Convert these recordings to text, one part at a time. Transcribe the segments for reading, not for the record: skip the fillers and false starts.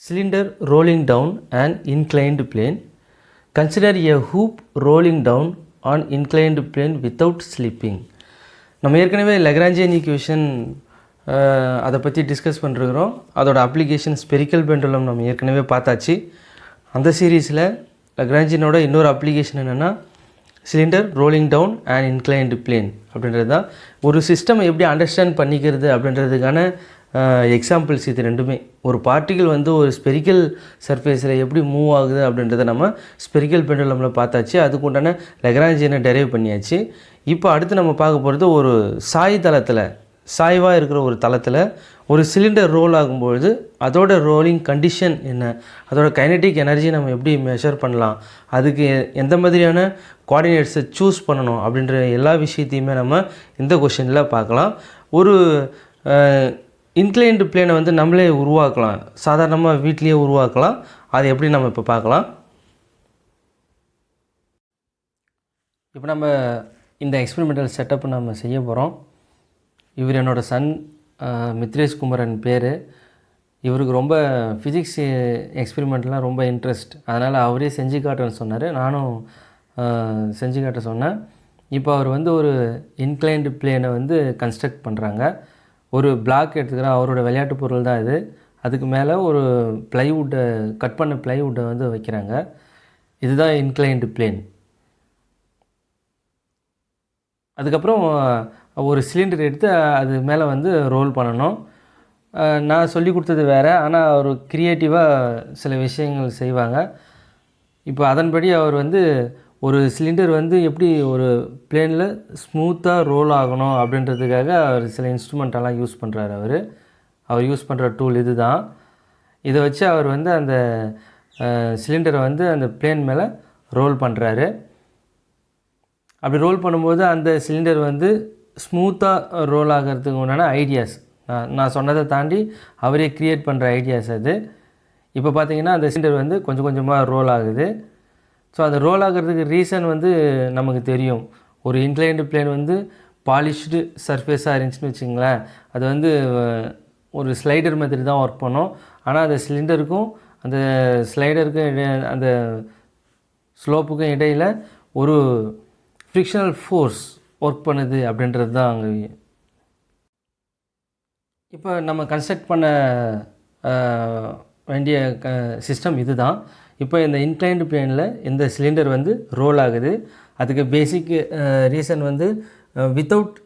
Cylinder rolling down an inclined plane. Consider a hoop rolling down on inclined plane without slipping. நம்ம ஏற்கனவே Lagrangian equation அதை பற்றி discuss பண்ணிருக்கிறோம். அதோட application spherical pendulum நம்ம ஏற்கனவே பார்த்தாச்சு. அந்த சீரீஸில் லெக்ராஞ்சியனோட இன்னொரு அப்ளிகேஷன் என்னென்னா cylinder rolling down and inclined plane அப்படின்றது தான். ஒரு சிஸ்டம் எப்படி அண்டர்ஸ்டாண்ட் பண்ணிக்கிறது அப்படின்றதுக்கான எக்ஸாம்பிள்ஸ் இது ரெண்டுமே. ஒரு பார்ட்டிகிள் வந்து ஒரு ஸ்பெரிக்கல் சர்ஃபேஸில் எப்படி மூவ் ஆகுது அப்படின்றத நம்ம ஸ்பெரிக்கல் பெண்டுலமில் பார்த்தாச்சு. அதுக்கு உண்டான லெக்ராஞ்சியனை டெரைவ் பண்ணியாச்சு. இப்போ அடுத்து நம்ம பார்க்க போகிறது ஒரு சாய்வாக இருக்கிற ஒரு தளத்தில் ஒரு சிலிண்டர் ரோல் ஆகும்பொழுது அதோட ரோலிங் கண்டிஷன் என்ன, அதோட கைனடிக் எனர்ஜி நம்ம எப்படி மெஷர் பண்ணலாம், அதுக்கு எந்த மாதிரியான கோஆர்டினேட்ஸை சூஸ் பண்ணணும் அப்படின்ற எல்லா விஷயத்தையுமே நம்ம இந்த கொஷினில் பார்க்கலாம். ஒரு இன்க்ளைன்டு பிளேனை வந்து நம்மளே உருவாக்கலாம், சாதாரணமாக வீட்லேயே உருவாக்கலாம். அது எப்படி நம்ம இப்போ பார்க்கலாம். இப்போ நம்ம இந்த எக்ஸ்பெரிமெண்டல் செட்டப் நம்ம செய்ய போகிறோம். இவர் என்னோடய சன் மித்ரேஷ் குமரன் பேர். இவருக்கு ரொம்ப ஃபிசிக்ஸ் எக்ஸ்பெரிமெண்ட்லாம் ரொம்ப இன்ட்ரெஸ்ட். அதனால் அவரே செஞ்சு காட்டுறேன்னு சொன்னார். நானும் செஞ்சு காட்ட சொன்னேன். இப்போ அவர் வந்து ஒரு இன்க்ளைன்டு பிளேனை வந்து கன்ஸ்ட்ரக்ட் பண்ணுறாங்க. ஒரு பிளாக் எடுத்துக்கிற அவரோட விளையாட்டு பொருள் தான் இது. அதுக்கு மேலே ஒரு ப்ளைவுட்டை கட் பண்ண ப்ளைவுட்டை வந்து வைக்கிறாங்க. இதுதான் இன்க்ளைன்டு பிளேன். அதுக்கப்புறம் ஒரு சிலிண்டர் எடுத்து அது மேலே வந்து ரோல் பண்ணணும். நான் சொல்லி கொடுத்தது வேறு, ஆனால் அவர் க்ரியேட்டிவாக சில விஷயங்கள் செய்வாங்க. இப்போ அதன்படி அவர் வந்து ஒரு சிலிண்டர் வந்து எப்படி ஒரு பிளேனில் ஸ்மூத்தாக ரோல் ஆகணும் அப்படின்றதுக்காக அவர் சில இன்ஸ்ட்ருமெண்ட்டெல்லாம் யூஸ் பண்ணுறாரு. அவர் யூஸ் பண்ணுற டூல் இது தான். இதை வச்சு அவர் வந்து அந்த சிலிண்டரை வந்து அந்த பிளேன் மேலே ரோல் பண்ணுறாரு. அப்படி ரோல் பண்ணும்போது அந்த சிலிண்டர் வந்து ஸ்மூத்தாக ரோல் ஆகிறதுக்கு உண்டான ஐடியாஸ் நான் சொன்னதை தாண்டி அவரே க்ரியேட் பண்ணுற ஐடியாஸ் அது. இப்போ பார்த்திங்கன்னா அந்த சிலிண்டர் வந்து கொஞ்சம் கொஞ்சமாக ரோல் ஆகுது. ஸோ அது ரோல் ஆகிறதுக்கு ரீசன் வந்து நமக்கு தெரியும். ஒரு இன்க்ளைன்டு பிளேன் வந்து பாலிஷ்டு சர்ஃபேஸாக இருந்துச்சுன்னு வச்சுங்களேன், அது வந்து ஒரு ஸ்லைடர் மாதிரி தான் ஒர்க் பண்ணும். ஆனால் அந்த சிலிண்டருக்கும் அந்த ஸ்லைடருக்கும் அந்த ஸ்லோப்புக்கும் இடையில் ஒரு ஃப்ரிக்ஷனல் ஃபோர்ஸ் ஒர்க் பண்ணுது அப்படின்றது தான் அங்கே. இப்போ நம்ம கன்ஸ்ட்ரக்ட் பண்ண வேண்டிய சிஸ்டம் இது தான். இப்போ இந்த இன்க்ளைன்டு பிளேனில் இந்த சிலிண்டர் வந்து ரோல் ஆகுது. அதுக்கு பேசிக் ரீசன் வந்து வித்தவுட்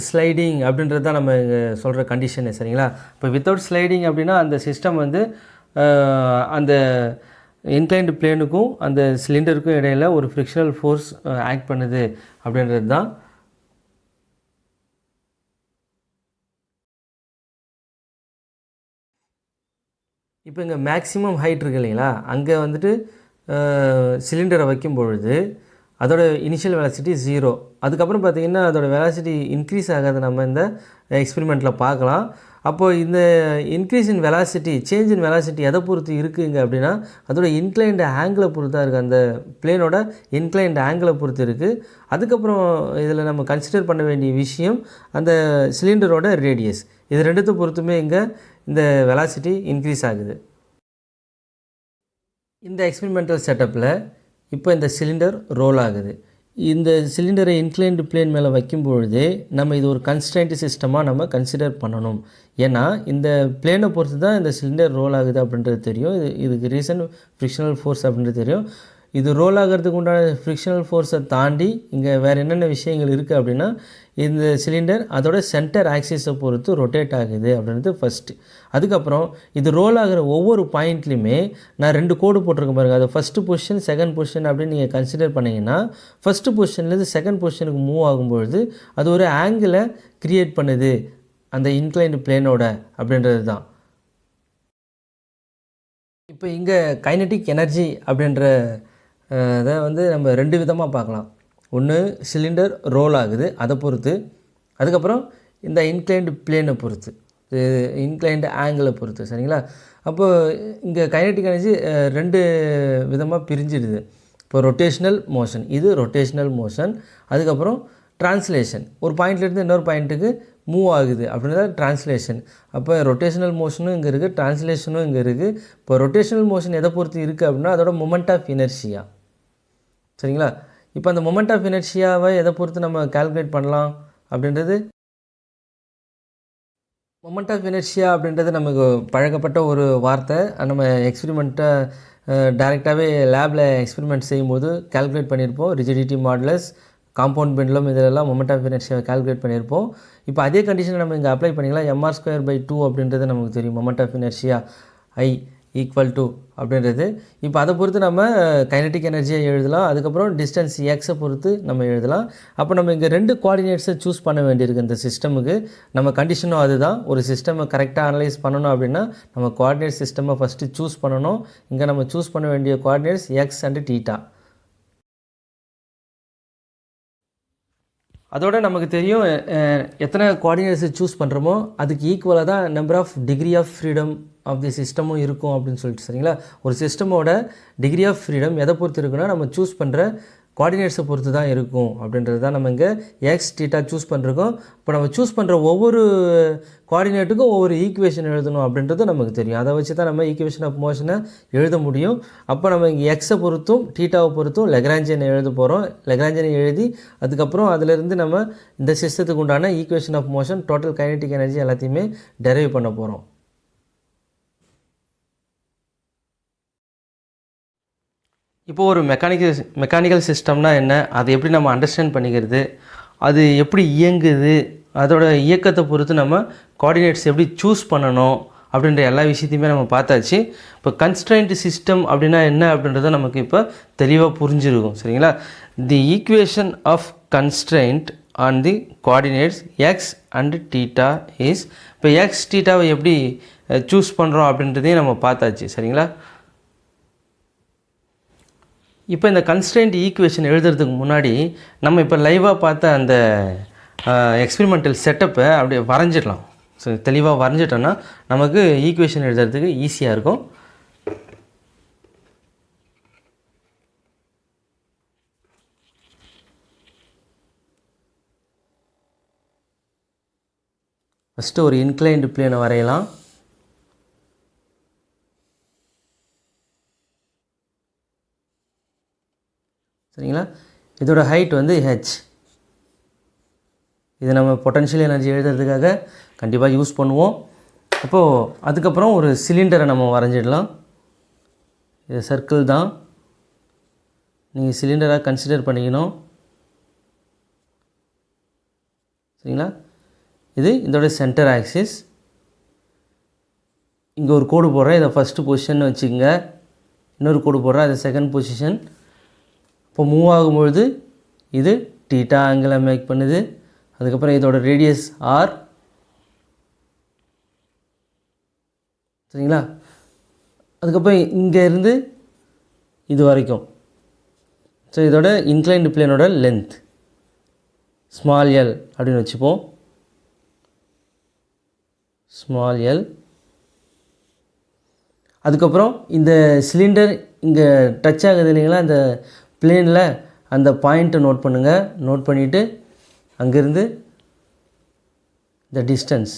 ஸ்லைடிங் அப்படின்றது தான் நம்ம சொல்கிற கண்டிஷனு, சரிங்களா? இப்போ வித்தவுட் ஸ்லைடிங் அப்படின்னா அந்த சிஸ்டம் வந்து அந்த இன்க்ளைன்டு பிளேனுக்கும் அந்த சிலிண்டருக்கும் இடையில் ஒரு ஃப்ரிக்ஷனல் ஃபோர்ஸ் ஆக்ட் பண்ணுது அப்படின்றது தான். இப்போ இங்கே மேக்ஸிமம் ஹைட் இருக்குது இல்லைங்களா, அங்கே வந்துட்டு சிலிண்டரை வைக்கும் பொழுது அதோட இனிஷியல் வெலாசிட்டி 0. அதுக்கப்புறம் பார்த்திங்கன்னா அதோடய வெலாசிட்டி இன்க்ரீஸ் ஆகாது நம்ம இந்த எக்ஸ்பெரிமெண்ட்டில் பார்க்கலாம். அப்போது இந்த increase in velocity, change in velocity எதை பொறுத்து இருக்குங்க அப்படின்னா அதோட இன்க்ளைன்டு ஆங்கிளை பொறுத்தாக இருக்குது. அந்த பிளேனோட இன்க்ளைன்டு ஆங்கிளை பொறுத்து இருக்குது. அதுக்கப்புறம் இதில் நம்ம கன்சிடர் பண்ண வேண்டிய விஷயம் அந்த சிலிண்டரோட ரேடியஸ். இது ரெண்டுத்தை பொறுத்துமே இங்கே இந்த வெலாசிட்டி இன்க்ரீஸ் ஆகுது. இந்த எக்ஸ்பெரிமெண்டல் செட்டப்பில் இப்போ இந்த சிலிண்டர் ரோல் ஆகுது. இந்த சிலிண்டரை இன்க்ளைன்டு பிளேன் மேலே வைக்கும்பொழுதே நம்ம இது ஒரு கன்ஸ்ட்ரெயின்ட் சிஸ்டமாக நம்ம கன்சிடர் பண்ணணும். ஏன்னா இந்த பிளேனை பொறுத்து தான் இந்த சிலிண்டர் ரோல் ஆகுது அப்படின்றது தெரியும். இதுக்கு ரீசன் ஃப்ரிக்ஷனல் ஃபோர்ஸ் அப்படின்றது தெரியும். இது ரோல் ஆகிறதுக்கு உண்டான ஃப்ரிக்ஷனல் ஃபோர்ஸை தாண்டி இங்கே வேறு என்னென்ன விஷயங்கள் இருக்குது அப்படின்னா இந்த சிலிண்டர் அதோட சென்டர் ஆக்சிஸை பொறுத்து ரொட்டேட் ஆகுது அப்படின்றது ஃபஸ்ட்டு. அதுக்கப்புறம் இது ரோல் ஆகிற ஒவ்வொரு பாயிண்ட்லேயுமே நான் 2 கோடு போட்டிருக்கேன் பாருங்கள். அது ஃபஸ்ட்டு பொசிஷன், செகண்ட் பொசிஷன் அப்படின்னு நீங்கள் கன்சிடர் பண்ணிங்கன்னா ஃபஸ்ட்டு பொசிஷன்லேருந்து செகண்ட் பொசிஷனுக்கு மூவ் ஆகும்பொழுது அது ஒரு ஆங்கிளை க்ரியேட் பண்ணுது அந்த இன்க்ளைன்டு பிளேனோட அப்படின்றது தான். இப்போ இங்கே கைனடிக் எனர்ஜி அப்படின்ற அதை வந்து நம்ம 2 விதமாக பார்க்கலாம். ஒன்று சிலிண்டர் ரோல் ஆகுது அதை பொறுத்து, அதுக்கப்புறம் இந்த இன்க்ளைன்டு பிளேனை பொறுத்து, இன்க்ளைன்டு ஆங்கிளை பொறுத்து, சரிங்களா? அப்போது இங்கே கைனடிக் எனர்ஜி 2 விதமாக பிரிஞ்சிடுது. இப்போ ரொட்டேஷ்னல் மோஷன், இது ரொட்டேஷ்னல் மோஷன். அதுக்கப்புறம் ட்ரான்ஸ்லேஷன், ஒரு பாயிண்ட்லேருந்து இன்னொரு பாயிண்ட்டுக்கு மூவ் ஆகுது அப்படின்றத ட்ரான்ஸ்லேஷன். அப்போ ரொட்டேஷனல் மோஷனும் இங்கே இருக்குது, ட்ரான்ஸ்லேஷனும் இங்கே இருக்குது. இப்போ ரொட்டேஷனல் மோஷன் எதை பொறுத்து இருக்குது அப்படின்னா அதோட மொமெண்ட் ஆஃப் இனர்ஷியா. சரிங்களா? இப்போ அந்த மொமெண்ட் ஆஃப் இனர்ஷியாவை எதை பொறுத்து நம்ம கால்குலேட் பண்ணலாம் அப்படின்றது, மொமெண்ட் ஆஃப் இனர்ஷியா அப்படின்றது நமக்கு பழக்கப்பட்ட ஒரு வார்த்தை. நம்ம எக்ஸ்பெரிமெண்ட்டை டைரெக்டாகவே லேபில் எக்ஸ்பெரிமெண்ட் செய்யும்போது கால்குலேட் பண்ணியிருப்போம். ரிஜிடிட்டி மாடுலஸ், காம்பவுண்ட் பெண்டுலம் இதெல்லாம் மொமெண்ட் ஆஃப் இனர்ஷியாவை கால்குலேட் பண்ணியிருப்போம். இப்போ அதே கண்டிஷனை நம்ம இங்கே அப்ளை பண்ணிக்கலாம். mr²/2 அப்படின்றது நமக்கு தெரியும். மொமெண்ட் ஆஃப் இனர்ஷியா I = அப்படின்றது. இப்போ அதை பொறுத்து நம்ம கைனடிக் எனர்ஜியை எழுதலாம். அதுக்கப்புறம் டிஸ்டன்ஸ் எக்ஸை பொறுத்து நம்ம எழுதலாம். அப்போ நம்ம இங்கே 2 கோஆர்டினேட்ஸை சூஸ் பண்ண வேண்டியிருக்கு இந்த சிஸ்டமுக்கு. நம்ம கண்டிஷனும் அதுதான். ஒரு சிஸ்டமை கரெக்டாக அனலைஸ் பண்ணணும் அப்படின்னா நம்ம கோஆர்டினேட் சிஸ்டமை ஃபஸ்ட்டு சூஸ் பண்ணணும். இங்கே நம்ம சூஸ் பண்ண வேண்டிய கோஆர்டினேட்ஸ் எக்ஸ் அண்டு தீட்டா. அதோட நமக்கு தெரியும் எத்தனை கோஆர்டினேட்ஸை சூஸ் பண்ணுறோமோ அதுக்கு ஈக்குவலாக தான் number of degree of freedom of the சிஸ்டமும் இருக்கும் அப்படின்னு சொல்லிட்டு. சரிங்களா? ஒரு சிஸ்டமோட டிகிரி ஆஃப் ஃப்ரீடம் எதை பொறுத்து இருக்குன்னா நம்ம சூஸ் பண்ணுற கோஆர்டினேட்ஸை பொறுத்து தான் இருக்கும் அப்படின்றது தான் நம்ம இங்கே எக்ஸ் தீட்டா சூஸ் பண்ணிருக்கோம். இப்போ நம்ம சூஸ் பண்ணுற ஒவ்வொரு கோஆர்டினேட்டுக்கும் ஒவ்வொரு ஈக்குவேஷன் எழுதணும் அப்படின்றது நமக்கு தெரியும். அதை வச்சு தான் நம்ம ஈக்குவேஷன் ஆஃப் மோஷனை எழுத முடியும். அப்போ நம்ம இங்கே எக்ஸை பொறுத்தும் தீட்டாவை பொறுத்தும் லெக்ராஞ்சியனை எழுத போகிறோம். லெக்ராஞ்சியனை எழுதி அதுக்கப்புறம் அதிலிருந்து நம்ம இந்த சிஸ்டத்துக்கு உண்டான equation of motion, total kinetic energy எல்லாத்தையுமே டெரைவ் பண்ண போகிறோம். இப்போ ஒரு மெக்கானிக்கல் சிஸ்டம்னா என்ன, அதை எப்படி நம்ம அண்டர்ஸ்டாண்ட் பண்ணிக்கிறது, அது எப்படி இயங்குது, அதோட இயக்கத்தை பொறுத்து நம்ம கோஆர்டினேட்ஸ் எப்படி சூஸ் பண்ணணும் அப்படின்ற எல்லா விஷயத்தையுமே நம்ம பார்த்தாச்சு. இப்போ கன்ஸ்ட்ரெயின்ட் சிஸ்டம் அப்படின்னா என்ன அப்படின்றத நமக்கு இப்போ தெளிவாக புரிஞ்சிருக்கும். சரிங்களா? The equation of constraint on the coordinates x and theta is. இப்போ எக்ஸ் தீட்டாவை எப்படி சூஸ் பண்ணுறோம் அப்படின்றதையும் நம்ம பார்த்தாச்சு. சரிங்களா? இப்போ இந்த கன்ஸ்ட்ரெயின்ட் ஈக்குவேஷன் எழுதுறதுக்கு முன்னாடி நம்ம இப்போ லைவாக பார்த்த அந்த எக்ஸ்பெரிமெண்டல் செட்டப்பை அப்படியே வரைஞ்சிடலாம். ஸோ தெளிவாக வரைஞ்சிட்டோன்னா நமக்கு ஈக்குவேஷன் எழுதுறதுக்கு ஈஸியாக இருக்கும். ஃபஸ்ட்டு ஒரு இன்க்ளைன்டு பிளேனை வரையலாம். சரிங்களா? இதோட ஹைட் வந்து ஹெச். இதை நம்ம பொட்டன்ஷியல் எனர்ஜி எழுதுறதுக்காக கண்டிப்பாக யூஸ் பண்ணுவோம். அப்போது அதுக்கப்புறம் ஒரு சிலிண்டரை நம்ம வரைஞ்சிடலாம். இது சர்க்கிள் தான், நீங்கள் சிலிண்டராக கன்சிடர் பண்ணிக்கணும். சரிங்களா? இது இதோட சென்டர் ஆக்சிஸ். இங்கே ஒரு கோடு போடுறேன், இதை ஃபஸ்ட்டு பொசிஷன் வச்சுக்கோங்க. இன்னொரு கோடு போடுறேன், அது செகண்ட் பொசிஷன். இப்போ மூவ் ஆகும்பொழுது இது தீட்டா ஆங்கிளை மேக் பண்ணுது. அதுக்கப்புறம் இதோட ரேடியஸ் ஆர். சரிங்களா? அதுக்கப்புறம் இங்கே இருந்து இது வரைக்கும். ஸோ இதோட இன்க்ளைன்டு பிளேனோட லென்த் ஸ்மால் எல் அப்படின்னு வச்சுப்போம். Small L. அதுக்கப்புறம் இந்த சிலிண்டர் இங்கே டச் ஆகுது இல்லைங்களா, இந்த பிளேனில் அந்த பாயிண்ட்டை நோட் பண்ணுங்கள். நோட் பண்ணிவிட்டு அங்கேருந்து இந்த டிஸ்டன்ஸ்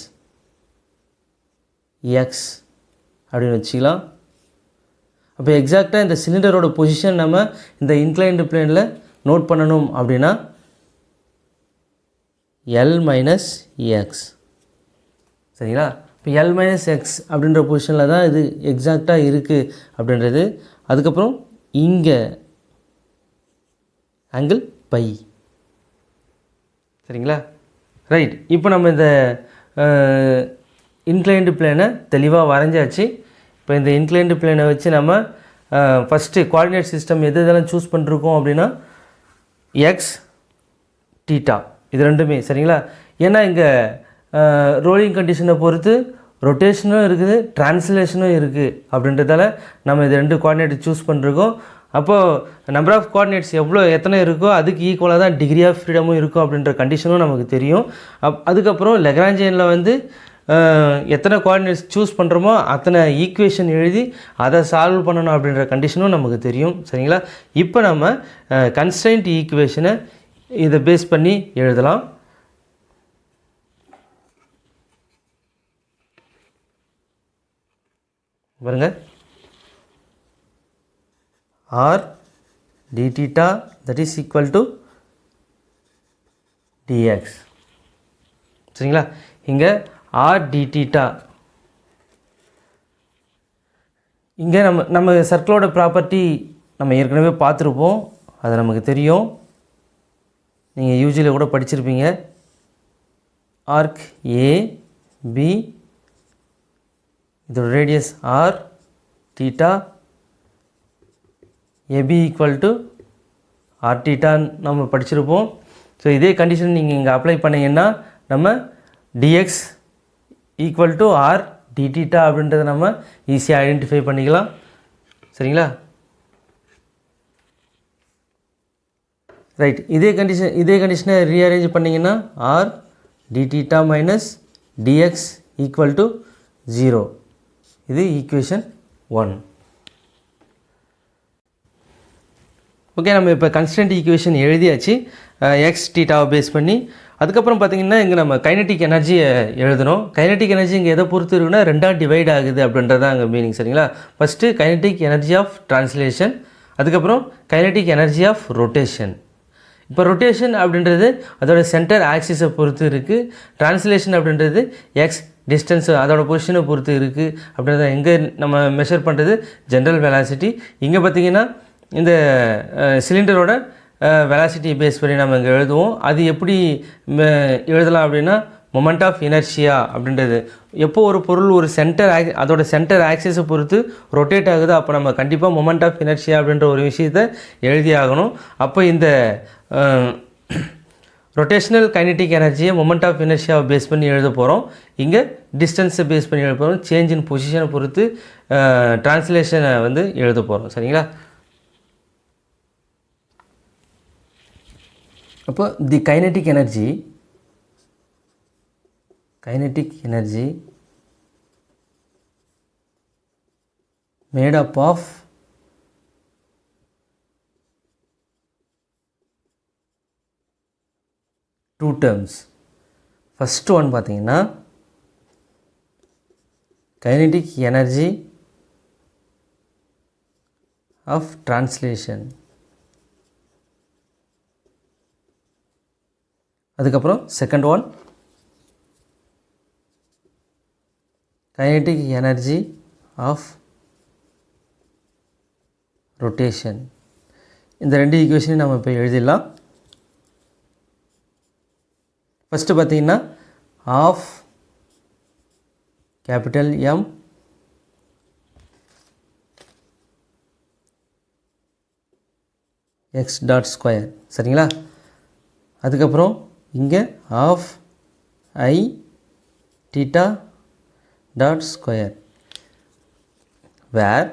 எக்ஸ் அப்படின்னு வச்சுக்கலாம். அப்போ எக்ஸாக்டாக இந்த சிலிண்டரோட பொசிஷன் நம்ம இந்த இன்க்ளைன்டு பிளேனில் நோட் பண்ணணும் அப்படின்னா எல் மைனஸ் எக்ஸ். சரிங்களா? இப்போ எல் மைனஸ் எக்ஸ் அப்படின்ற பொசிஷனில் தான் இது எக்ஸாக்டாக இருக்குது அப்படின்றது. அதுக்கப்புறம் இங்கே ஆங்கிள் பை. சரிங்களா? ரைட். இப்போ நம்ம இந்த இன்க்ளைன்டு பிளேனை தெளிவாக வரைஞ்சாச்சு. இப்போ இந்த இன்க்ளைன்டு பிளேனை வச்சு நம்ம ஃபஸ்ட்டு கோஆர்டினேட் சிஸ்டம் எது இதெல்லாம் சூஸ் பண்ணிருக்கோம் அப்படின்னா எக்ஸ் தீட்டா இது ரெண்டுமே. சரிங்களா? ஏன்னா இங்கே ரோலிங் கண்டிஷனை பொறுத்து ரொட்டேஷனும் இருக்குது, ட்ரான்ஸ்லேஷனும் இருக்குது அப்படின்றதால நம்ம இது 2 கோஆர்டினேட் சூஸ் பண்ணிருக்கோம். அப்போது நம்பர் ஆஃப் கோஆர்டினேட்ஸ் எத்தனை இருக்கோ அதுக்கு ஈக்குவலாக தான் டிகிரி ஆஃப் ஃப்ரீடமும் இருக்கும் அப்படின்ற கண்டிஷனும் நமக்கு தெரியும். அதுக்கப்புறம் லெக்ராஞ்சியனில் வந்து எத்தனை கோஆர்டினேட்ஸ் சூஸ் பண்ணுறோமோ அத்தனை ஈக்குவேஷன் எழுதி அதை சால்வ் பண்ணணும் அப்படின்ற கண்டிஷனும் நமக்கு தெரியும். சரிங்களா? இப்போ நம்ம கன்ஸ்ட்ரெயின்ட் ஈக்குவேஷனை இதை பேஸ் பண்ணி எழுதலாம். பாருங்க r d theta that is equal to dx. சரிங்களா? இங்கே ஆர் டி தீட்டா, இங்கே நம்ம சர்க்கிளோட ப்ராப்பர்ட்டி நம்ம ஏற்கனவே பார்த்துருப்போம், அது நமக்கு தெரியும், நீங்கள் யூஜியில் கூட படிச்சிருப்பீங்க. ஆர்க் ஏ பி, இதோட radius R, theta, AB equal to R தீட்டான்னு நம்ம படிச்சிருப்போம். ஸோ இதே கண்டிஷன் நீங்கள் இங்கே அப்ளை பண்ணிங்கன்னா நம்ம dx equal to r d theta அப்படின்றத நம்ம ஈஸியாக ஐடென்டிஃபை பண்ணிக்கலாம். சரிங்களா? ரைட். இதே கண்டிஷனை ரீஅரேஞ்ச் பண்ணிங்கன்னா r d theta minus dx equal to 0. இது ஈக்குவேஷன் 1. ஓகே, நம்ம இப்போ கன்ஸ்டன்ட் ஈக்குவேஷன் எழுதியாச்சு எக்ஸ் தீட்டாவை பேஸ் பண்ணி. அதுக்கப்புறம் பார்த்திங்கன்னா இங்கே நம்ம கைனட்டிக் எனர்ஜியை எழுதணும். கைனட்டிக் எனர்ஜி இங்கே எதை பொறுத்து இருக்குன்னா 2ஆக டிவைட் ஆகுது அப்படின்றது தான் அங்கே மீனிங். சரிங்களா? First kinetic energy of translation, அதுக்கப்புறம் கைனட்டிக் எனர்ஜி ஆஃப் ரொட்டேஷன். இப்போ ரொட்டேஷன் அப்படின்றது அதோட சென்டர் ஆக்சிஸை பொறுத்து இருக்குது. ட்ரான்ஸ்லேஷன் அப்படின்றது எக்ஸ் டிஸ்டன்ஸு அதோட பொசிஷனை பொறுத்து இருக்குது. அப்படின்றத எங்கே நம்ம மெஷர் பண்ணுறது ஜென்ரல் வெலாசிட்டி. இங்கே பார்த்திங்கன்னா இந்த சிலிண்டரோட வெலாசிட்டி பேஸ் பண்ணி நம்ம இங்கே எழுதுவோம். அது எப்படி எழுதலாம் அப்படின்னா மொமெண்ட் ஆஃப் இனர்ஷியா அப்படின்றது எப்போ ஒரு பொருள் ஒரு அதோட சென்டர் ஆக்சிஸை பொறுத்து ரொட்டேட் ஆகுது, அப்போ நம்ம கண்டிப்பாக மொமெண்ட் ஆஃப் இனர்ஷியா அப்படின்ற ஒரு விஷயத்தை எழுதி ஆகணும். அப்போ இந்த ரொட்டேஷனல் கைனட்டிக் எனர்ஜியை மொமெண்ட் ஆஃப் இனர்ஷியாவை பேஸ் பண்ணி எழுத போகிறோம். இங்கே டிஸ்டன்ஸை பேஸ் பண்ணி எழுத போகிறோம். சேஞ்ச் இன் பொசிஷனை பொறுத்து ட்ரான்ஸ்லேஷனை வந்து எழுத போகிறோம். சரிங்களா? அப்போ the kinetic energy made up of two terms. First one பார்த்தீங்கன்னா கைனட்டிக் எனர்ஜி ஆஃப் ட்ரான்ஸ்லேஷன், அதுக்கப்புறம் second one kinetic energy of rotation. இந்த ரெண்டு ஈக்குவேஷனையும் நம்ம இப்போ எழுதிடலாம். ஃபஸ்ட்டு பார்த்தீங்கன்னா of capital M X dot square. சரிங்களா? அதுக்கப்புறம் இங்கே of I theta dot square, where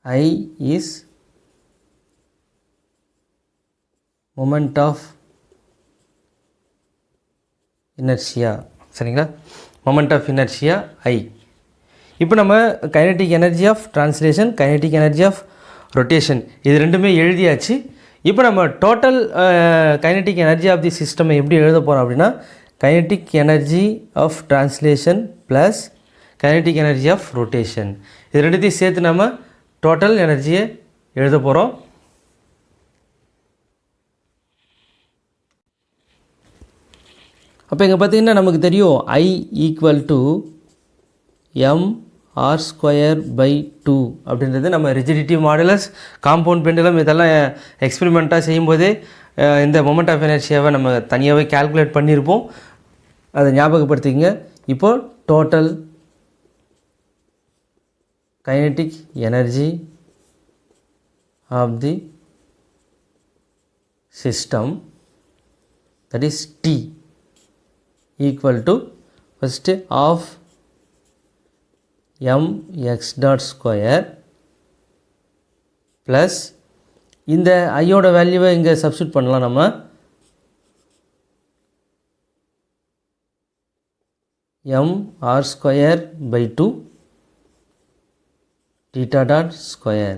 I is moment of inertia. சரிங்களா? Moment of inertia I. இப்போ நம்ம kinetic energy of translation, kinetic energy of rotation இது ரெண்டுமே எழுதியாச்சு. இப்போ நம்ம total kinetic energy of the system எப்படி எழுத போகிறோம் அப்படின்னா kinetic energy of translation plus kinetic energy of rotation இது ரெண்டுத்தையும் சேர்த்து நம்ம டோட்டல் எனர்ஜியை எழுத போகிறோம். அப்போ இங்கே பார்த்திங்கன்னா நமக்கு தெரியும் I ஈக்குவல் டு mr²/2 அப்படின்றது நம்ம ரிஜிடிட்டி மாடுலஸ், காம்பவுண்ட் பெண்டுலம் இதெல்லாம் எக்ஸ்பெரிமெண்ட்டாக செய்யும்போதே இந்த மொமெண்ட் ஆஃப் எனர்ஜியாவை நம்ம தனியாகவே கால்குலேட் பண்ணியிருப்போம். அதை ஞாபகப்படுத்திக்கங்க. இப்போது total kinetic energy of the system that is T equal to first of mx dot square plus இந்த ஐயோட வேல்யூவை இங்கே சப்ஸ்டியூட் பண்ணலாம். நம்ம mr²/2 theta dot square.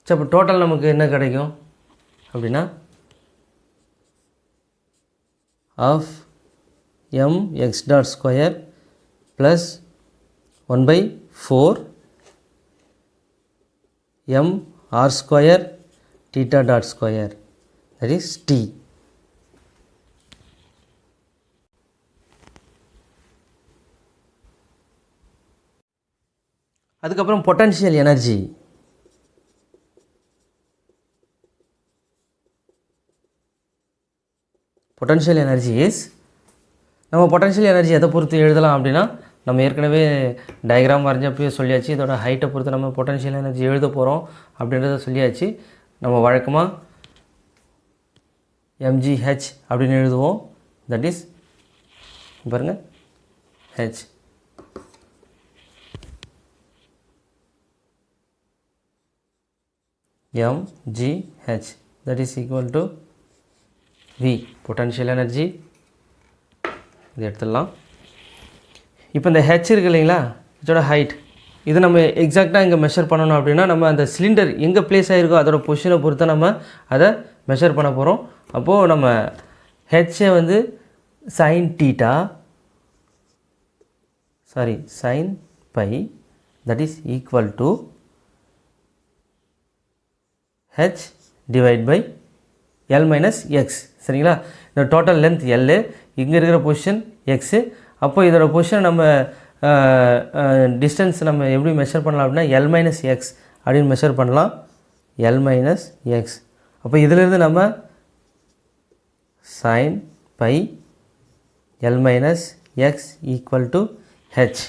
சரி, அப்போ டோட்டல் நமக்கு என்ன கிடைக்கும் அப்படின்னா of mx dot square plus 1 by 4 m r square theta dot square, that is t. அதுக்கப்புறம் potential energy. Potential energy is, நம்ம பொட்டன்ஷியல் எனர்ஜி எதை பொறுத்து எழுதலாம் அப்படின்னா, நம்ம ஏற்கனவே டயக்ராம் வரைஞ்சப்பவே சொல்லியாச்சு. இதோட ஹைட்டை பொறுத்து நம்ம பொட்டன்ஷியல் எனர்ஜி எழுத போகிறோம் அப்படின்றத சொல்லியாச்சு. நம்ம வழக்கமாக mgh அப்படின்னு எழுதுவோம். தட் இஸ் பாருங்கள் h. mgh that is equal to v, potential energy. இது எடுத்துடலாம். இப்போ இந்த h இருக்கு இல்லைங்களா, இதோட ஹைட், இது நம்ம எக்ஸாக்டாக இங்கே மெஷர் பண்ணணும் அப்படின்னா நம்ம அந்த சிலிண்டர் எங்கே ப்ளேஸ் ஆகிருக்கோ அதோட பொசிஷனை பொறுத்து நம்ம அதை மெஷர் பண்ண போகிறோம். அப்போது நம்ம ஹெச்சை வந்து sine theta sine pi that is equal to h divide by L minus x. சரிங்களா, இந்த டோட்டல் லென்த் எல், இங்கே இருக்கிற பொசிஷன் எக்ஸு. அப்போ இதோட பொசிஷன் நம்ம டிஸ்டன்ஸ் நம்ம எப்படி மெஷர் பண்ணலாம் அப்படின்னா எல் மைனஸ் எக்ஸ் அப்படின்னு மெஷர் பண்ணலாம். L minus x. அப்போ இதிலிருந்து நம்ம sine pi L minus x equal to h.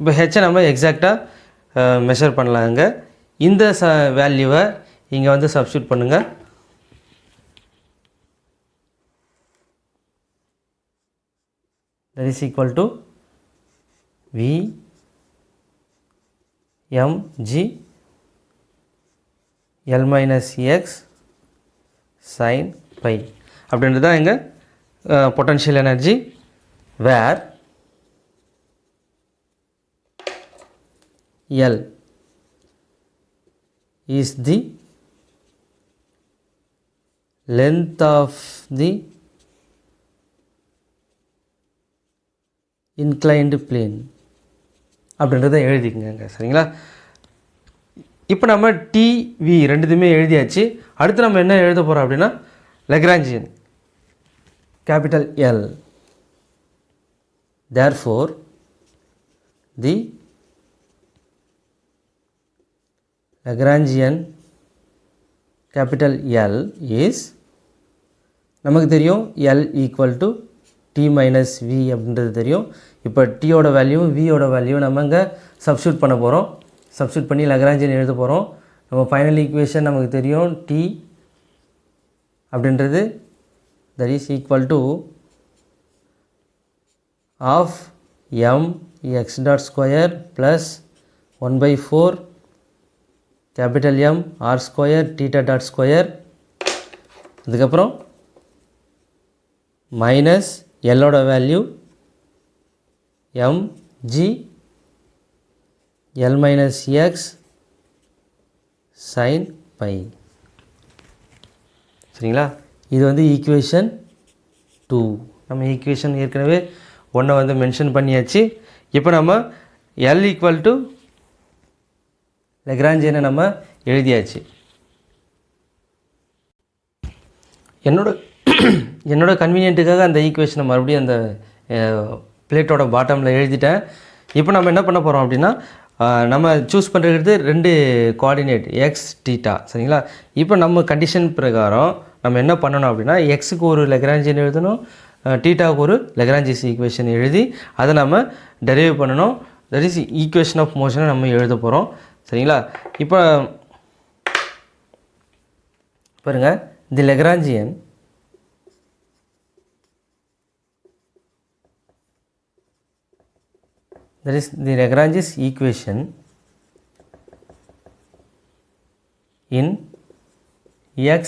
இப்போ ஹெச்சை நம்ம எக்ஸாக்டாக மெஷர் பண்ணலாங்க. இந்த வேல்யூவை இங்கே வந்து சப்ஸ்டியூட் பண்ணுங்கள். that is equal to v mg l minus x sin pi அப்படின்றது தான் எங்கள் potential energy. Where L is the length of the inclined plane அப்படின்றத எழுதிக்கங்க. சரிங்களா, இப்போ நம்ம டிவி ரெண்டுத்துமே எழுதியாச்சு. அடுத்து நம்ம என்ன எழுத போகிறோம் அப்படின்னா Lagrangian capital L. therefore the Lagrangian capital L is, நமக்கு தெரியும் L equal to T minus V அப்படின்றது தெரியும். இப்போ Tயோட வேல்யூ Vயோட வேல்யூ நம்ம இங்கே சப்ஸ்டியூட் பண்ண போகிறோம். சப்ஸ்டியூட் பண்ணி லக்ராஞ்சியன் எழுத போகிறோம். நம்ம ஃபைனல் ஈக்குவேஷன் நமக்கு தெரியும் T அப்படின்றது that is equal to of m x dot square plus 1 by 4 capital M r square theta dot square. அதுக்கப்புறம் மைனஸ் எல்லோட value m g l minus x sin pi. சரிங்களா, இது வந்து ஈக்குவேஷன் 2. நம்ம equation ஏற்கனவே ஒன்றை வந்து மென்ஷன் பண்ணியாச்சு. இப்போ நம்ம L ஈக்குவல் டு லெக்ராஞ்சியனை நம்ம எழுதியாச்சு. என்னோட கன்வீனியன்ட்டுக்காக அந்த ஈக்குவேஷனை மறுபடியும் அந்த பிளேட்டோட பாட்டமில் எழுதிட்டேன். இப்போ நம்ம என்ன பண்ண போகிறோம் அப்படின்னா நம்ம சூஸ் பண்ணுறது 2 கோஆர்டினேட் எக்ஸ் டீட்டா. சரிங்களா, இப்போ நம்ம கண்டிஷன் பிரகாரம் நம்ம என்ன பண்ணணும் அப்படின்னா எக்ஸுக்கு ஒரு லெக்ராஞ்சியன் எழுதணும், டீட்டாவுக்கு ஒரு லெக்ராஞ்சியஸ் ஈக்குவேஷன் எழுதி அதை நம்ம டெரைவ் பண்ணணும். தட் இஸ் ஈக்குவேஷன் ஆஃப் மோஷனை நம்ம எழுத போகிறோம். சரிங்களா, இப்போ பாருங்கள், தி Lagrangian that is the Lagrange's equation in x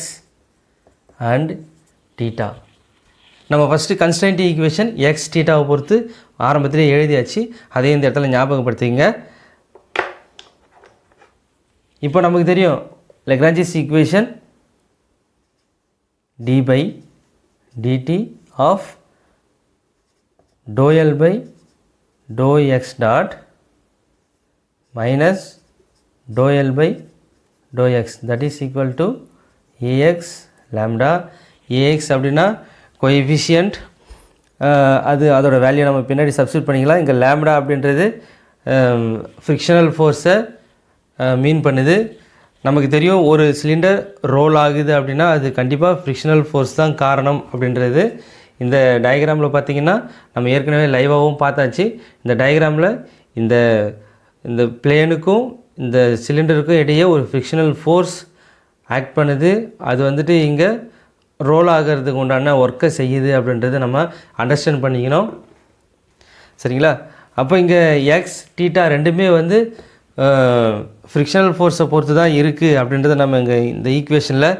and theta. நம்ம ஃபஸ்ட்டு கன்ஸ்டன்ட் ஈக்குவேஷன் எக்ஸ் டீட்டாவை பொறுத்து ஆரம்பத்திலே எழுதியாச்சு. அதே இந்த இடத்துல ஞாபகப்படுத்திங்க. இப்போ நமக்கு தெரியும் Lagrange's equation d by dt of dou L by dou x dot minus dou L by dou x, that is equal to ax lambda. ax அப்படின்னா கோஎஃபிஷியன்ட், அது அதோட வேல்யூ நம்ம பின்னாடி சப்ஸ்டியூட் பண்ணிக்கலாம். இங்கே லேம்டா அப்படின்றது ஃப்ரிக்ஷனல் ஃபோர்ஸை மீன் பண்ணுது. நமக்கு தெரியும் ஒரு சிலிண்டர் ரோல் ஆகுது அப்படின்னா அது கண்டிப்பாக ஃப்ரிக்ஷனல் ஃபோர்ஸ் தான் காரணம் அப்படின்றது. இந்த டயக்ராமில் பார்த்திங்கன்னா நம்ம ஏற்கனவே லைவாகவும் பார்த்தாச்சு. இந்த டயக்ராமில் இந்த இந்த பிளேனுக்கும் இந்த சிலிண்டருக்கும் இடையே ஒரு ஃப்ரிக்ஷனல் ஃபோர்ஸ் ஆக்ட் பண்ணுது. அது வந்துட்டு இங்கே ரோல் ஆகிறதுக்கு உண்டான ஒர்க்கை செய்யுது அப்படின்றது நம்ம அண்டர்ஸ்டாண்ட் பண்ணிக்கணும். சரிங்களா? அப்போ இங்கே எக்ஸ் தீட்டா ரெண்டுமே வந்து ஃப்ரிக்ஷனல் ஃபோர்ஸை பொறுத்து தான் இருக்குது அப்படின்றத நம்ம இங்கே இந்த ஈக்குவேஷனில்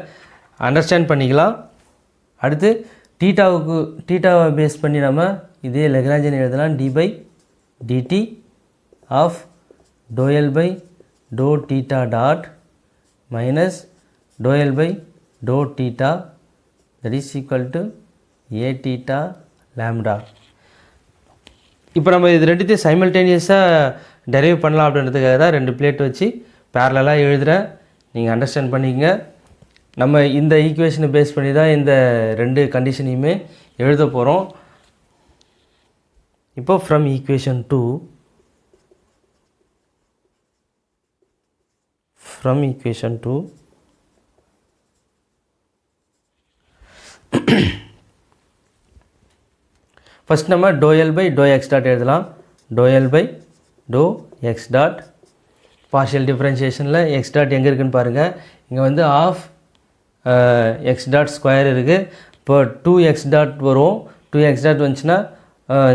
அண்டர்ஸ்டாண்ட் பண்ணிக்கலாம். அடுத்து தீட்டாவை பேஸ் பண்ணி நம்ம இதே லெக்ராஞ்சியன் எழுதலாம். D by dt of dou L by dou theta dot minus dou L by dou theta, that is equal to a theta lambda. இப்போ நம்ம இது ரெண்டுத்தையும் சைமல்டேனியஸாக டெரைவ் பண்ணலாம் அப்படின்றதுக்காக தான் ரெண்டு பிளேட் வச்சு பேரலாக எழுதுகிறேன். நீங்கள் அண்டர்ஸ்டாண்ட் பண்ணிக்கங்க. நம்ம இந்த ஈக்குவேஷனை பேஸ் பண்ணி தான் இந்த ரெண்டு கண்டிஷனையுமே எழுத போகிறோம். இப்போ from equation 2, from equation 2 first நம்ம dou L by dou x dot எழுதலாம். dou L by dou x dot partial differentiationல x dot எங்கே இருக்குன்னு பாருங்கள். இங்கே வந்து half x dot square இருக்குது. இப்போ 2x dot வரும். 2x dot வந்துச்சுன்னா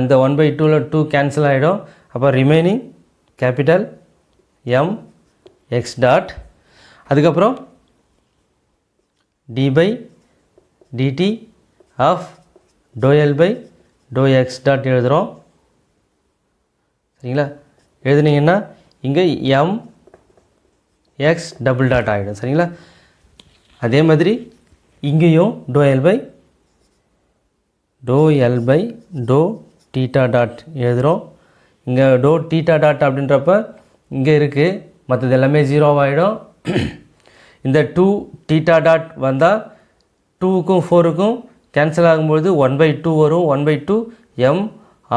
இந்த 1/2ல 2 கேன்சல் ஆகிடும். அப்போ remaining capital M x dot, அதுக்கப்புறம் d by dt of dou L by dou x dot எழுதுகிறோம். சரிங்களா? எழுதுனீங்கன்னா இங்கே m x டபுள் டாட் ஆகிடும். சரிங்களா? அதே மாதிரி இங்கேயும் dou L by dou theta dot எழுதுகிறோம். இங்கே dou theta dot அப்படின்றப்ப இங்கே இருக்குது, மற்றது எல்லாமே 0 ஆகிடும். இந்த 2 theta dot வந்தால் 2க்கும் 4க்கும் கேன்சல் ஆகும்போது 1/2 வரும். 1/2 m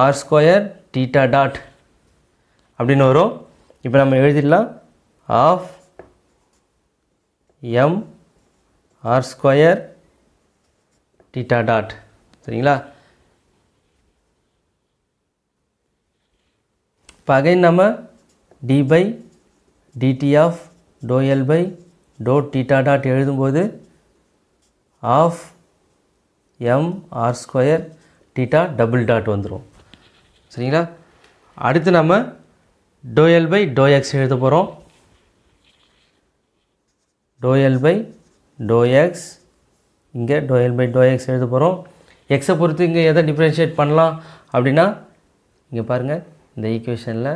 r square theta dot அப்படின்னு வரும். இப்போ நம்ம எழுதிடலாம் of m r square theta dot. சரிங்களா? இப்போ அகைன் நம்ம d by dt of dou L by dou theta dot எழுதும்போது of m r square theta double dot வந்துடும். சரிங்களா? அடுத்து நம்ம dou L by dou x எழுத போகிறோம். dou L by dou x, இங்கே dou L by dou x எழுத போகிறோம். எக்ஸை பொறுத்து இங்கே எதை டிஃப்ரென்ஷியேட் பண்ணலாம் அப்படின்னா இங்கே பாருங்கள், இந்த ஈக்குவேஷனில்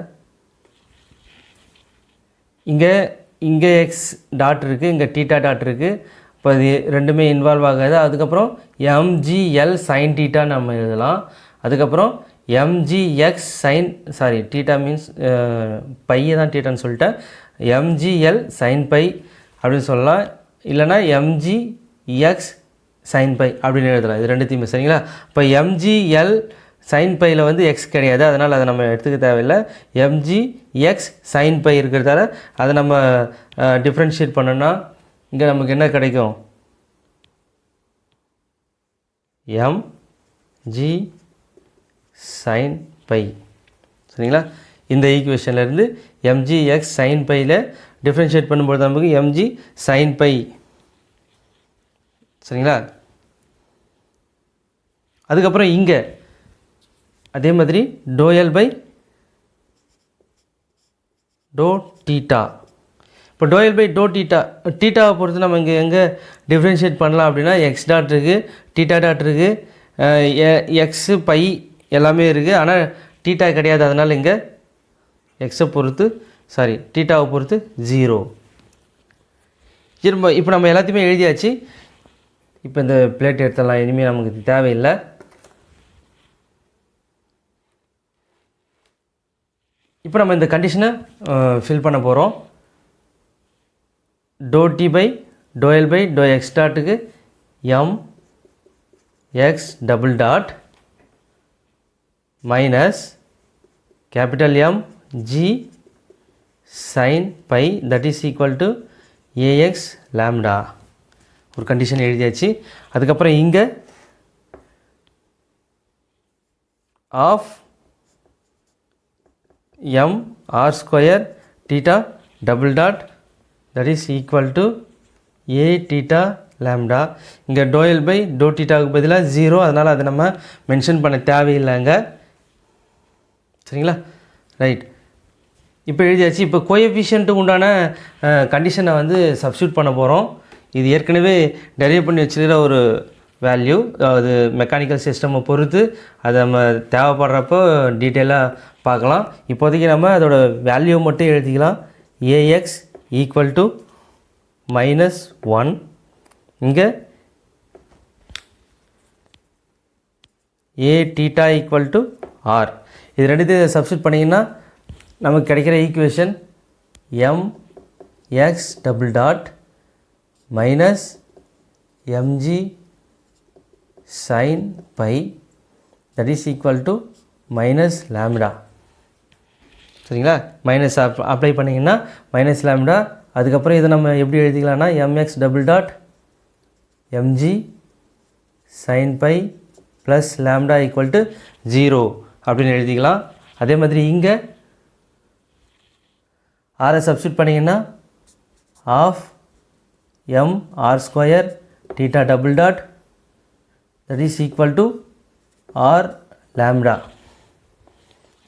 இங்கே எக்ஸ் டாட் இருக்குது, இங்கே தீட்டா டாட் இருக்குது. இப்போ இது ரெண்டுமே இன்வால்வ் ஆகாது. அதுக்கப்புறம் mgl sin தீட்டா நம்ம எழுதலாம். அதுக்கப்புறம் mgx sin தீட்டா மீன்ஸ் பையை தான் தீட்டான்னு சொல்லிட்டேன். mgl sin பை அப்படின்னு சொல்லலாம். இல்லைனா mgx sin பை அப்படின்னு எழுதலாம். இது ரெண்டுத்தையுமே. சரிங்களா? இப்போ mgl sin பையில் வந்து x கிடையாது, அதனால் அதை நம்ம எடுத்துக்க தேவையில்லை. mgx sin பை இருக்கிறதால அதை நம்ம டிஃப்ரென்ஷியேட் பண்ணோன்னா இங்கே நமக்கு என்ன கிடைக்கும்? mg sin pi. சரிங்களா? இந்த ஈக்குவேஷன்லேருந்து mgx sin பையில் டிஃப்ரென்ஷியேட் பண்ணும்போது நமக்கு mg sin பை. சரிங்களா? அதுக்கப்புறம் இங்கே அதே மாதிரி dou L by dou theta. இப்போ dou L by dou theta, தீட்டாவை பொறுத்து நம்ம இங்கே எங்கே டிஃப்ரென்ஷியேட் பண்ணலாம் அப்படின்னா எக்ஸ் டாட் இருக்குது, தீட்டா டாட் இருக்குது, எக்ஸு பை எல்லாமே இருக்குது. ஆனால் தீட்டா கிடையாது. அதனால் இங்கே எக்ஸை பொறுத்து தீட்டாவை பொறுத்து 0. இப்போ நம்ம எல்லாத்தையுமே எழுதியாச்சு. இப்போ இந்த பிளேட் எடுத்துடலாம். இனிமேல் நமக்கு தேவையில்லை. இப்போ நம்ம இந்த கண்டிஷனை ஃபில் பண்ண போகிறோம். dou t by dou L by dou x டாட்டுக்கு m x double dot minus capital M g sin pi that is equal to ax lambda ஒரு கண்டிஷன் எழுதியாச்சு. அதுக்கப்புறம் இங்கே of m r square theta double dot that is equal to a theta lambda. இங்கே dou L by dou thetaவுக்கு பதிலாக 0, அதனால் அதை நம்ம mention பண்ண தேவையில்லைங்க. சரிங்களா? ரைட், இப்போ எழுதியாச்சு. இப்போ கோஎஃபிஷியன்ட்டுக்கு உண்டான கண்டிஷனை வந்து சப்ஸ்டியூட் பண்ண போகிறோம். இது ஏற்கனவே டெரைவ் பண்ணி வச்சுருக்கிற ஒரு வேல்யூ, அது மெக்கானிக்கல் சிஸ்டமை பொறுத்து அதை நம்ம தேவைப்படுறப்போ டீட்டெயிலாக பார்க்கலாம். இப்போதைக்கு நம்ம அதோட வேல்யூ மட்டும் எழுதிக்கலாம். ஏஎக்ஸ் ஈக்குவல் டு -1, இங்கே A theta equal to r. இது ரெண்டுத்தையும் சப்ஸ்டியூட் பண்ணிங்கன்னா நமக்கு கிடைக்கிற equation m x double dot minus mg sin pi that is equal to minus lambda. சரிங்களா? மைனஸ் அப்ளை பண்ணிங்கன்னா மைனஸ் லேம்டா. அதுக்கப்புறம் இதை நம்ம எப்படி எழுதிக்கலாம்னா mx double dot mg sin pi plus lambda equal to 0 அப்படின்னு எழுதிக்கலாம். அதே மாதிரி இங்கே ஆரை சப்ஸ்டியூட் பண்ணிங்கன்னா of m r square theta double dot that is equal to r lambda.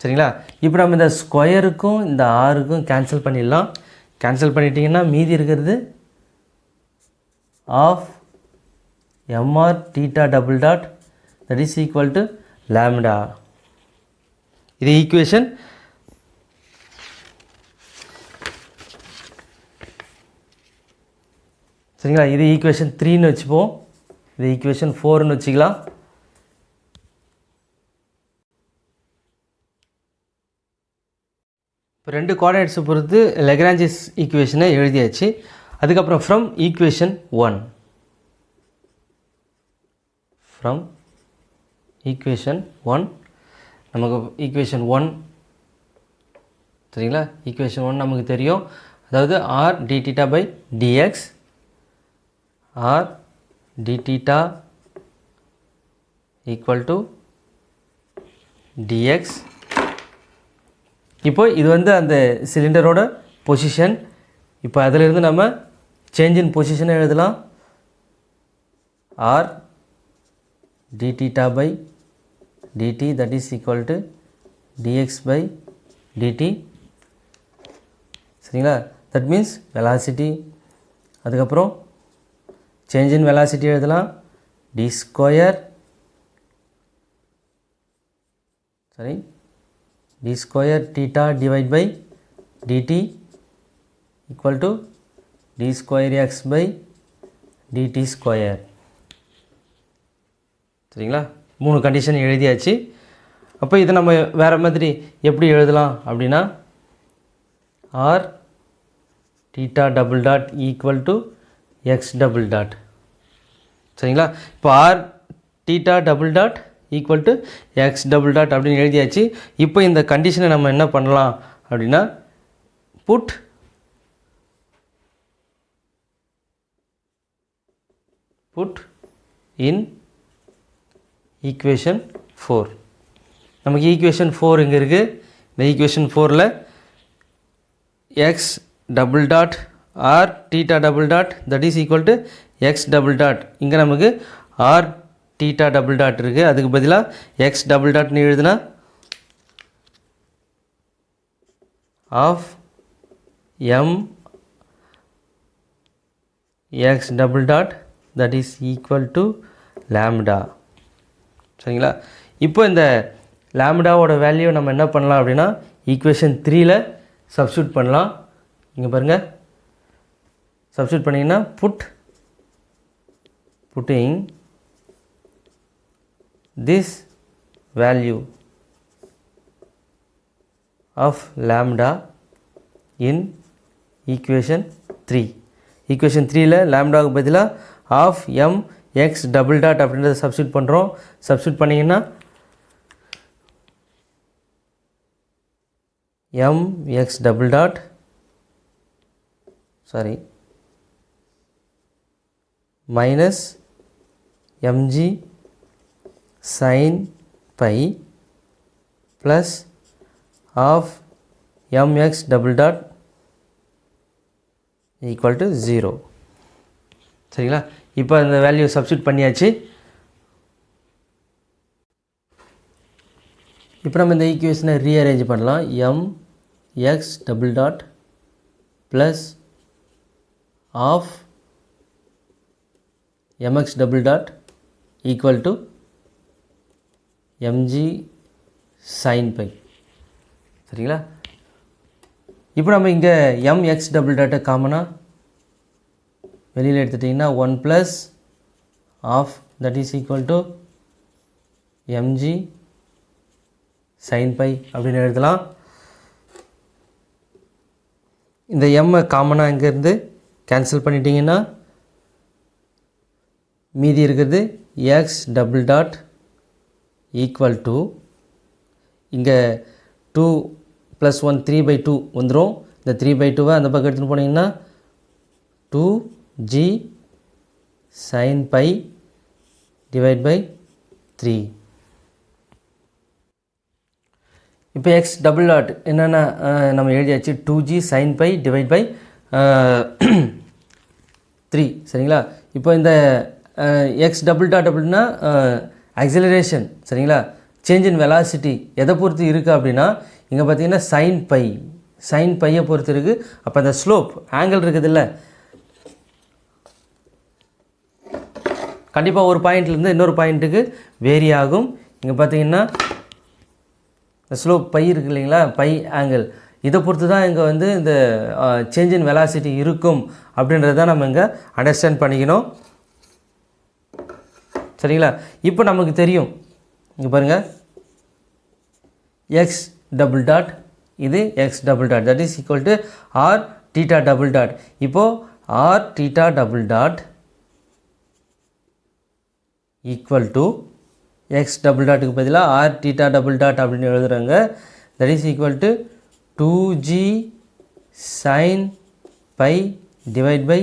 சரிங்களா? இப்போ நம்ம இந்த ஸ்கொயருக்கும் இந்த ஆருக்கும் கேன்சல் பண்ணிடலாம். கேன்சல் பண்ணிட்டீங்கன்னா மீதி இருக்கிறது of mr theta double dot that is equal to lambda. இது ஈக்குவேஷன். சரிங்களா? இது ஈக்குவேஷன் 3ன்னு வச்சுப்போம். இது ஈக்குவேஷன் 4ன்னு வச்சுக்கலாம். இப்போ ரெண்டு கோஆர்டினேட்ஸை பொறுத்து லெக்ரான்ஜிஸ் ஈக்குவேஷனை எழுதியாச்சு. அதுக்கப்புறம் ஃப்ரம் ஈக்குவேஷன் 1 நமக்கு ஈக்குவேஷன் 1 சரிங்களா? ஈக்குவேஷன் 1 நமக்கு தெரியும். அதாவது r d theta by dx r d theta equal to dx. இப்போ இது வந்து அந்த சிலிண்டரோட பொசிஷன். இப்போ அதிலிருந்து நம்ம சேஞ்ச் இன் பொசிஷனை எழுதலாம். r d theta by dt that is equal to dx by dt. சரிங்களா? that means velocity. அதுக்கப்புறம் சேஞ்ச் இன் வெலாசிட்டி எழுதலாம். D square theta divide by dt equal to d square x by dt square. சரிங்களா? 3 condition எழுதியாச்சு. அப்போ இதை நம்ம வேறு மாதிரி எப்படி எழுதலாம் அப்படின்னா r theta double dot equal to x double dot. சரிங்களா? இப்போ r theta double dot equal to x double dot அப்படின்னு எழுதியாச்சு. இப்போ இந்த கண்டிஷனை நம்ம என்ன பண்ணலாம் அப்படின்னா புட் இன் ஈக்குவேஷன் 4. நமக்கு ஈக்குவேஷன் 4 இங்கே இருக்குது. இந்த ஈக்குவேஷன் 4ல் X double dot r theta double dot that is equal to x double dot. இங்கே நமக்கு r theta double dot இருக்குது. அதுக்கு பதிலாக x double dot நீ எழுதுனா of m x double dot that is equal to lambda. சரிங்களா? இப்போ இந்த லாம்டாவோட வேல்யூ நம்ம என்ன பண்ணலாம் அப்படின்னா ஈக்குவேஷன் 3ல் சப்ஸ்டியூட் பண்ணலாம். இங்கே பாருங்கள், சப்ஸ்டியூட் பண்ணிங்கன்னா putting this value of lambda in equation 3. equation 3ல lambdaவுக்கு பதிலாக of m x double dot அப்படின்றத சப்ஸ்டிட் பண்ணுறோம். சப்ஸ்டிட் பண்ணிங்கன்னா m x double dot minus mg sin pi plus of mx double dot equal to 0. சரிங்களா? இப்போ அந்த value substitute பண்ணியாச்சு. இப்போ நம்ம இந்த ஈக்குவேஷனை ரீஅரேஞ்ச் பண்ணலாம். m x double dot plus of mx double dot equal to mg sin pi. சரிங்களா? இப்போ நம்ம இங்கே mx double dot காமனாக வெளியில் எடுத்துட்டிங்கன்னா 1 plus of that is equal to mg sin pi அப்படின்னு எழுதலாம். இந்த m காமனாக இங்கேருந்து கேன்சல் பண்ணிட்டீங்கன்னா மீதி இருக்கிறது x double dot equal to இங்கே 2 plus 1 3/2 வந்துடும். இந்த 3/2 அந்த பக்கம் எடுத்துன்னு போனீங்கன்னா 2g sin pi divide by 3. இப்போ x double dot என்னென்ன நம்ம எழுதியாச்சு 2g sin pi divide by 3. சரிங்களா? இப்போ இந்த x double dot அப்படின்னா acceleration. சரிங்களா? சேஞ்ச் இன் வெலாசிட்டி எதை பொறுத்து இருக்குது அப்படின்னா இங்கே பார்த்தீங்கன்னா சைன் பையை பொறுத்து இருக்குது. அப்போ அந்த ஸ்லோப் ஆங்கிள் இருக்குது இல்லை, கண்டிப்பாக ஒரு பாயிண்ட்லேருந்து இன்னொரு பாயிண்ட்டுக்கு வேரி ஆகும். இங்கே பார்த்தீங்கன்னா இந்த ஸ்லோப் பை இருக்குது இல்லைங்களா, பை ஆங்கிள் இதை பொறுத்து தான் இங்கே வந்து இந்த சேஞ்ச் இன் வெலாசிட்டி இருக்கும் அப்படின்றத நம்ம இங்கே அண்டர்ஸ்டாண்ட் பண்ணிக்கணும். சரிங்களா? இப்போ நமக்கு தெரியும், இங்கே பாருங்கள் x double dot இது x double dot that is equal to r theta double dot. இப்போது r theta double dot equal to x double dotக்கு பதிலாக r theta double dot அப்படின்னு எழுதுகிறாங்க. that is equal to 2g sin pi divide by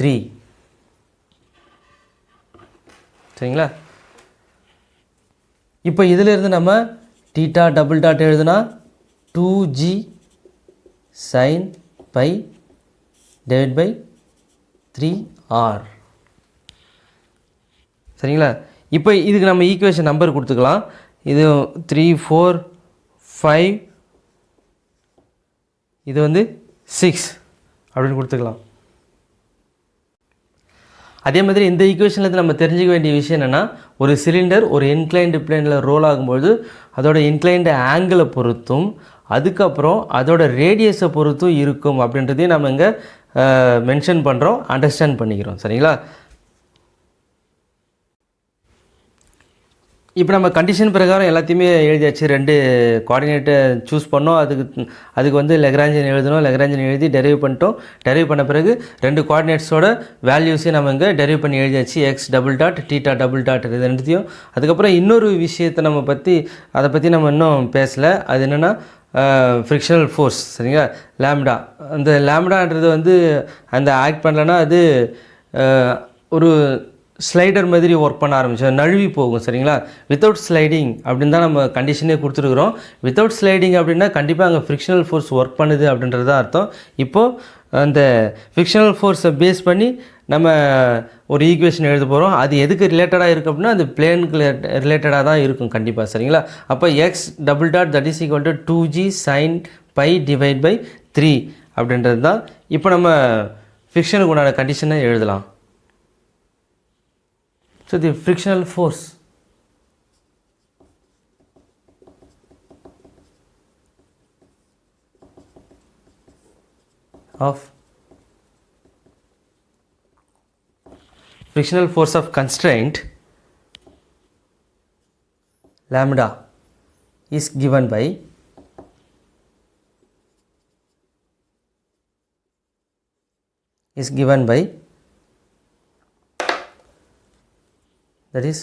3. சரிங்களா? இப்போ இதிலிருந்து நம்ம theta double dot எழுதுனா 2g sin pi divided by 3r. சரிங்களா? இப்போ இதுக்கு நம்ம ஈக்குவேஷன் நம்பர் கொடுத்துக்கலாம். இது 3 4 5 இது வந்து 6 அப்படின்னு கொடுத்துக்கலாம். அதே மாதிரி இந்த ஈக்குவேஷனில் நம்ம தெரிஞ்சுக்க வேண்டிய விஷயம் என்னென்னா, ஒரு சிலிண்டர் ஒரு இன்க்ளைன்டு பிளேனில் ரோல் ஆகும்போது அதோட இன்க்ளைன்டு ஆங்கிளை பொறுத்தும் அதுக்கப்புறம் அதோட ரேடியஸை பொறுத்தும் இருக்கும் அப்படின்றதையும் நம்ம இங்கே மென்ஷன் பண்ணுறோம், அண்டர்ஸ்டாண்ட் பண்ணிக்கிறோம். சரிங்களா? இப்போ நம்ம கண்டிஷன் பிரகாரம் எல்லாத்தையுமே எழுதியாச்சு. 2 கோஆர்டினேட்டை சூஸ் பண்ணோம். அதுக்கு வந்து லெக்ராஞ்சியன் எழுதணும். லெக்ராஞ்சியன் எழுதி டெரைவ் பண்ணிட்டோம். டெரைவ் பண்ண பிறகு 2 கோஆர்டினேட்ஸோட வேல்யூஸையும் நம்ம இங்கே டெரைவ் பண்ணி எழுதியாச்சு. X double dot theta double dot இது ரெண்டுத்தையும். அதுக்கப்புறம் இன்னொரு விஷயத்தை அதை பற்றி நம்ம இன்னும் பேசலை. அது என்னென்னா ஃப்ரிக்ஷனல் ஃபோர்ஸ். சரிங்களா? லேம்டா. அந்த லேம்டான்றது வந்து அந்த ஆக்ட் பண்ணலன்னா அது ஒரு ஸ்லைடர் மாதிரி ஒர்க் பண்ண ஆரம்பித்தோம், நழுவி போகும். சரிங்களா? வித்தவுட் ஸ்லைடிங் அப்படின்னு தான் நம்ம கண்டிஷனே கொடுத்துருக்குறோம். வித்தவுட் ஸ்லைடிங் அப்படின்னா கண்டிப்பாக அங்கே ஃப்ரிக்ஷனல் ஃபோர்ஸ் ஒர்க் பண்ணுது அப்படின்றது தான் அர்த்தம். இப்போது அந்த ஃப்ரிக்ஷனல் ஃபோர்ஸை பேஸ் பண்ணி நம்ம ஒரு ஈக்குவேஷன் எழுத போகிறோம். அது எதுக்கு ரிலேட்டடாக இருக்குது அப்படின்னா அது பிளேனுக்கு ரிலேட்டடாக தான் இருக்கும் கண்டிப்பாக. சரிங்களா? அப்போ x double dot that is equal to 2g sin pi divide by 3 அப்படின்றது தான். இப்போ நம்ம ஃப்ரிக்ஷனுக்கு உண்டான கண்டிஷனை எழுதலாம். So the frictional force of constraint lambda is given by is given by, that is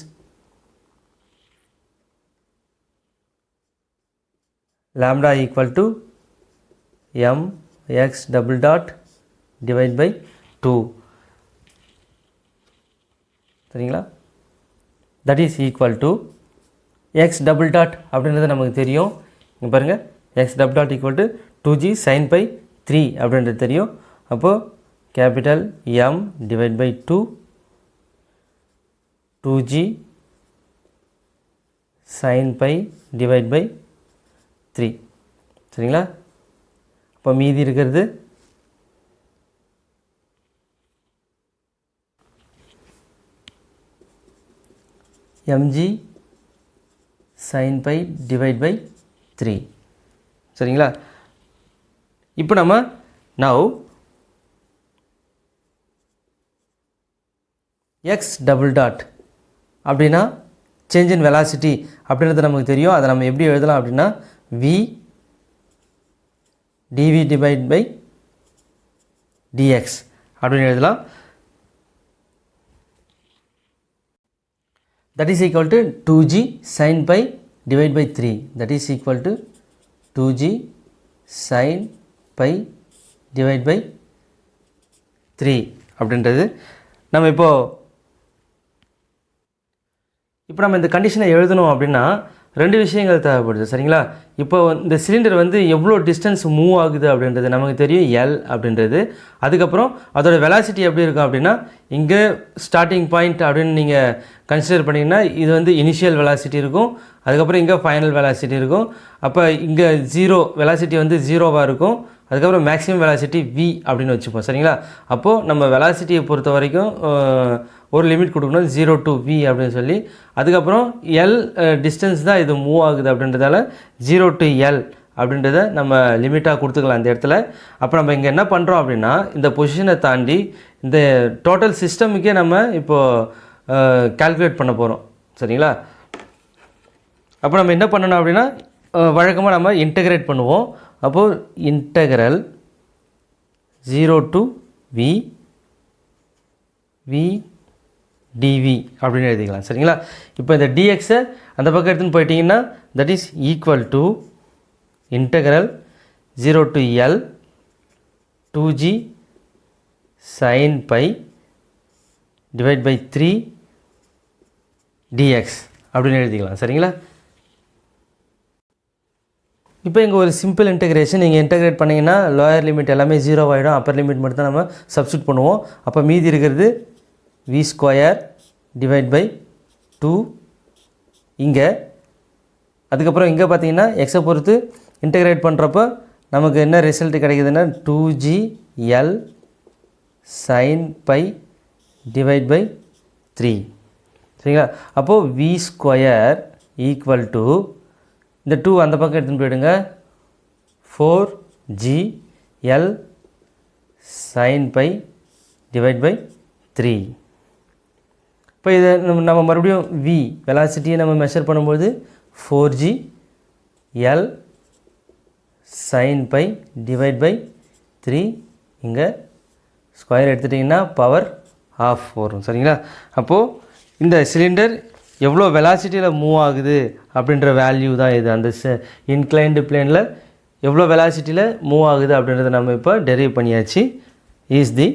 lambda equal to m x double dot divided by 2 சரிங்களா. that is equal to x double dot அப்படின்றது நமக்கு தெரியும். இங்கே பாருங்கள், x double dot equal to 2g sin pi 3 அப்படின்றது தெரியும். அப்போது capital M divide by 2g sin pi divide by 3 சரிங்களா. இப்போ மீதி இருக்கிறது mg sin pi divide by 3 சரிங்களா. இப்போ நம்ம now x டபுள் டாட் அப்படின்னா சேஞ்ச் இன் வெலாசிட்டி அப்படின்றது நமக்கு தெரியும். அதை நம்ம எப்படி எழுதலாம் அப்படின்னா v dv divide by dx அப்படின்னு எழுதலாம். that is equal to 2g sin pi divided by 3, that is equal to 2g sin pi divided by 3 அப்படின்றது நம்ம இப்போ நம்ம இந்த கண்டிஷனை எழுதணும் அப்படின்னா ரெண்டு விஷயங்கள் தேவைப்படுது சரிங்களா. இப்போ இந்த சிலிண்டர் வந்து எவ்வளோ டிஸ்டன்ஸ் மூவ் ஆகுது அப்படின்றது நமக்கு தெரியும் L அப்படின்றது. அதுக்கப்புறம் அதோடய வெலாசிட்டி எப்படி இருக்கும் அப்படின்னா இங்கே ஸ்டார்டிங் பாயிண்ட் அப்படின்னு நீங்கள் கன்சிடர் பண்ணிங்கன்னா இது வந்து இனிஷியல் வெலாசிட்டி இருக்கும். அதுக்கப்புறம் இங்கே ஃபைனல் வெலாசிட்டி இருக்கும். அப்போ இங்கே வெலாசிட்டி வந்து 0வாக இருக்கும். அதுக்கப்புறம் மேக்ஸிமம் வெலாசிட்டி v அப்படின்னு வச்சுப்போம் சரிங்களா. அப்போது நம்ம வெலாசிட்டியை பொறுத்த வரைக்கும் ஒரு லிமிட் கொடுக்கணும் 0 to v அப்படின்னு சொல்லி. அதுக்கப்புறம் L டிஸ்டன்ஸ் தான் இது மூவ் ஆகுது அப்படின்றதால 0 to L அப்படின்றத நம்ம லிமிட்டாக கொடுத்துக்கலாம் இந்த இடத்துல. அப்போ நம்ம இங்கே என்ன பண்ணுறோம் அப்படின்னா இந்த பொசிஷனை தாண்டி இந்த டோட்டல் சிஸ்டமுக்கே நம்ம இப்போது கால்குலேட் பண்ண போகிறோம் சரிங்களா. அப்போ நம்ம என்ன பண்ணணும் அப்படின்னா வழக்கமாக நம்ம இன்டகிரேட் பண்ணுவோம். அப்போது இன்டகரல் 0 to v dv அப்படின்னு எழுதிக்கலாம் சரிங்களா. இப்போ இந்த dxஐ அந்த பக்கம் எடுத்துன்னு போயிட்டீங்கன்னா that is equal to integral 0 to L 2g sin pi divided by 3 dx அப்படின்னு எழுதிக்கலாம் சரிங்களா. இப்போ இங்கே ஒரு சிம்பிள் இன்டெகிரேஷன் நீங்கள் இன்டெகிரேட் பண்ணிங்கன்னா லோயர் லிமிட் எல்லாமே 0 ஆகிடும். அப்பர் லிமிட் மட்டும் தான் நம்ம சப்ஸ்டியூட் பண்ணுவோம். அப்போ மீதி இருக்கிறது v ஸ்கொயர் டிவைட் பை 2 இங்கே. அதுக்கப்புறம் இங்கே பார்த்தீங்கன்னா எக்ஸை பொறுத்து இன்டெகிரேட் பண்ணுறப்போ நமக்கு என்ன ரிசல்ட் கிடைக்குதுன்னா 2g L sin pi divide by 3 சரிங்களா. அப்போது v ஸ்கொயர் ஈக்குவல் டு இந்த 2 அந்த பக்கம் எடுத்துன்னு போயிடுங்க 4g L sin pi divide by 3. இப்போ இதை நம்ம மறுபடியும் v வெலாசிட்டியை நம்ம மெஷர் பண்ணும்போது 4g L sin pi divide by 3 இங்கே ஸ்கொயர் எடுத்துட்டிங்கன்னா பவர் ½ வரும் சரிங்களா. அப்போது இந்த சிலிண்டர் எவ்வளோ வெலாசிட்டியில் மூவ் ஆகுது அப்படின்ற வேல்யூ தான் இது. அந்த இன்க்ளைன்டு பிளேனில் எவ்வளோ வெலாசிட்டியில் மூவ் ஆகுது அப்படின்றத நம்ம இப்போ டெரைவ் பண்ணியாச்சு. Is the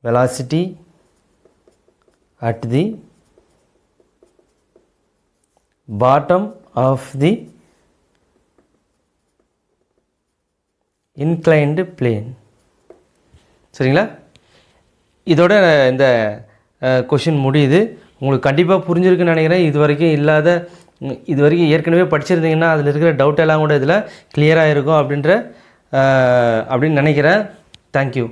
velocity at the bottom of the inclined plane சரிங்களா. இதோட இந்த கொஷின் முடியுது. உங்களுக்கு கண்டிப்பாக புரிஞ்சிருக்குன்னு நினைக்கிறேன். இது வரைக்கும் ஏற்கனவே படிச்சிருந்தீங்கன்னா அதில் இருக்கிற டவுட் எல்லாம் கூட இதில் கிளியராக இருக்கும் அப்படின்னு நினைக்கிறேன். தேங்க்யூ.